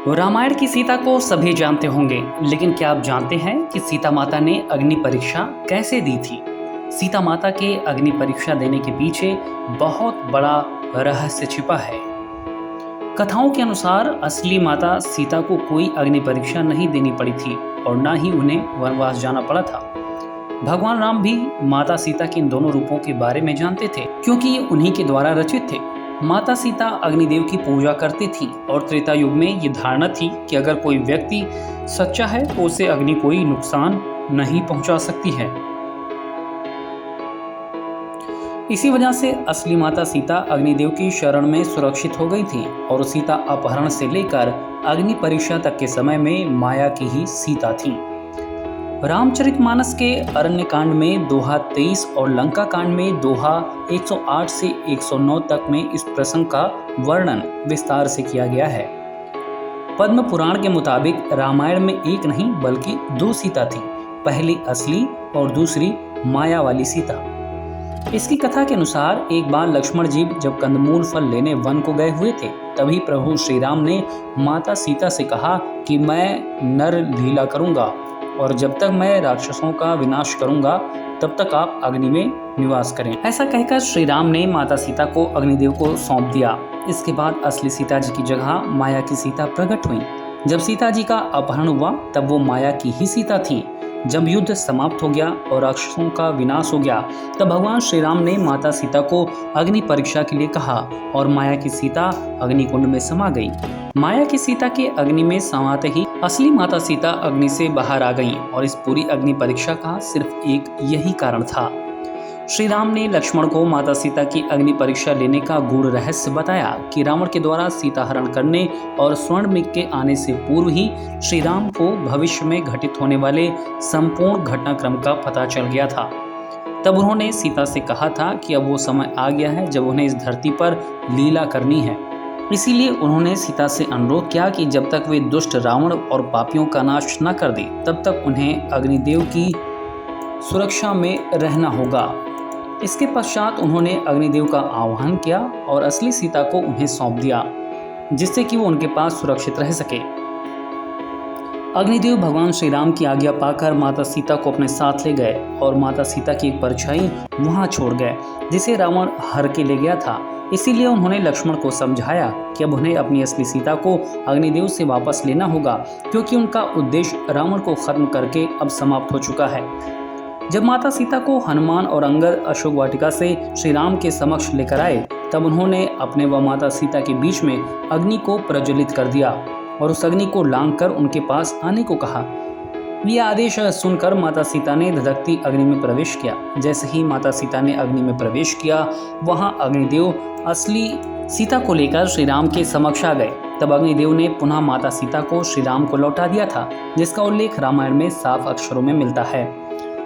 रामायण की सीता को सभी जानते होंगे, लेकिन क्या आप जानते हैं कि सीता माता ने अग्नि परीक्षा कैसे दी थी? सीता माता के अग्नि परीक्षा देने के पीछे बहुत बड़ा रहस्य छिपा है। कथाओं के अनुसार असली माता सीता को कोई अग्नि परीक्षा नहीं देनी पड़ी थी और ना ही उन्हें वनवास जाना पड़ा था। भगवान राम भी माता सीता के इन दोनों रूपों के बारे में जानते थे, क्योंकि ये उन्हीं के द्वारा रचित थे। माता सीता अग्निदेव की पूजा करती थी और त्रेता युग में ये धारणा थी कि अगर कोई व्यक्ति सच्चा है तो उसे अग्नि कोई नुकसान नहीं पहुंचा सकती है। इसी वजह से असली माता सीता अग्निदेव की शरण में सुरक्षित हो गई थी और सीता अपहरण से लेकर अग्नि परीक्षा तक के समय में माया की ही सीता थी। रामचरितमानस के अरण्य कांड में दोहा 23 और लंका कांड में दोहा 108 से 109 तक में इस प्रसंग का वर्णन विस्तार से किया गया है। पद्म पुराण के मुताबिक रामायण में एक नहीं बल्कि दो सीता थी, पहली असली और दूसरी माया वाली सीता। इसकी कथा के अनुसार एक बार लक्ष्मण जी जब कंदमूल फल लेने वन को गए हुए थे, तभी प्रभु श्री राम ने माता सीता से कहा कि मैं नर लीला करूंगा और जब तक मैं राक्षसों का विनाश करूंगा तब तक आप अग्नि में निवास करें। ऐसा कहकर श्री राम ने माता सीता को अग्निदेव को सौंप दिया। इसके बाद असली सीता जी की जगह माया की सीता प्रकट हुई। जब सीता जी का अपहरण हुआ तब वो माया की ही सीता थी। जब युद्ध समाप्त हो गया और राक्षसों का विनाश हो गया तब भगवान श्री राम ने माता सीता को अग्नि परीक्षा के लिए कहा और माया की सीता अग्निकुंड में समा गई। माया की सीता के अग्नि में समाते ही असली माता सीता अग्नि से बाहर आ गईं और इस पूरी अग्नि परीक्षा का सिर्फ एक यही कारण था। श्री राम ने लक्ष्मण को माता सीता की अग्नि परीक्षा लेने का गूढ़ रहस्य बताया कि रावण के द्वारा सीता हरण करने और स्वर्णमृग के आने से पूर्व ही श्री राम को भविष्य में घटित होने वाले संपूर्ण घटनाक्रम का पता चल गया था। तब उन्होंने सीता से कहा था कि अब वो समय आ गया है जब उन्हें इस धरती पर लीला करनी है। इसीलिए उन्होंने सीता से अनुरोध किया कि जब तक वे दुष्ट रावण और पापियों का नाश न कर दे तब तक उन्हें अग्निदेव की सुरक्षा में रहना होगा। इसके पश्चात उन्होंने अग्निदेव का आह्वान किया और असली सीता को उन्हें सौंप दिया, जिससे कि वो उनके पास सुरक्षित रह सके। अग्निदेव भगवान श्री राम की आज्ञा पाकर माता सीता को अपने साथ ले गए और माता सीता की एक परछाई वहां छोड़ गए जिसे रावण हर के ले गया था। इसीलिए उन्होंने लक्ष्मण को समझाया कि अब उन्हें अपनी असली सीता को अग्निदेव से वापस लेना होगा, क्योंकि उनका उद्देश्य रावण को खत्म करके अब समाप्त हो चुका है। जब माता सीता को हनुमान और अंगद अशोक वाटिका से श्री राम के समक्ष लेकर आए तब उन्होंने अपने व माता सीता के बीच में अग्नि को प्रज्वलित कर दिया और उस अग्नि को लांघकर उनके पास आने को कहा। यह आदेश सुनकर माता सीता ने धधकती अग्नि में प्रवेश किया। जैसे ही माता सीता ने अग्नि में प्रवेश किया, वहां अग्निदेव असली सीता को लेकर श्री राम के समक्ष आ गए। तब अग्निदेव ने पुनः माता सीता को श्री राम को लौटा दिया था, जिसका उल्लेख रामायण में साफ अक्षरों में मिलता है।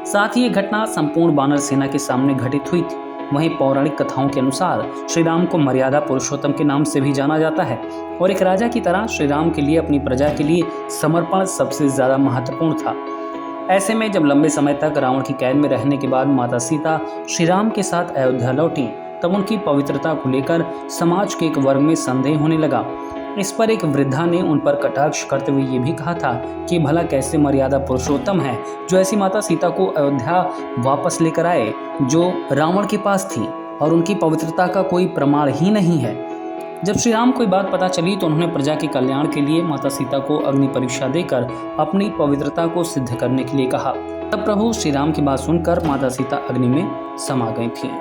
साथ ही ये घटना संपूर्ण वानर सेना के सामने घटित हुई थी। वहीं पौराणिक कथाओं के अनुसार श्री राम को मर्यादा पुरुषोत्तम के नाम से भी जाना जाता है और एक राजा की तरह श्री राम के लिए अपनी प्रजा के लिए समर्पण सबसे ज्यादा महत्वपूर्ण था। ऐसे में जब लंबे समय तक रावण की कैद में रहने के बाद माता सीता श्री राम के साथ अयोध्या लौटी तब उनकी पवित्रता को लेकर समाज के एक वर्ग में संदेह होने लगा। इस पर एक वृद्धा ने उन पर कटाक्ष करते हुए ये भी कहा था कि भला कैसे मर्यादा पुरुषोत्तम है जो ऐसी माता सीता को अयोध्या वापस लेकर आए जो रावण के पास थी और उनकी पवित्रता का कोई प्रमाण ही नहीं है। जब श्री राम को बात पता चली तो उन्होंने प्रजा के कल्याण के लिए माता सीता को अग्नि परीक्षा देकर अपनी पवित्रता को सिद्ध करने के लिए कहा। तब प्रभु श्री राम की बात सुनकर माता सीता अग्नि में समा गई थी।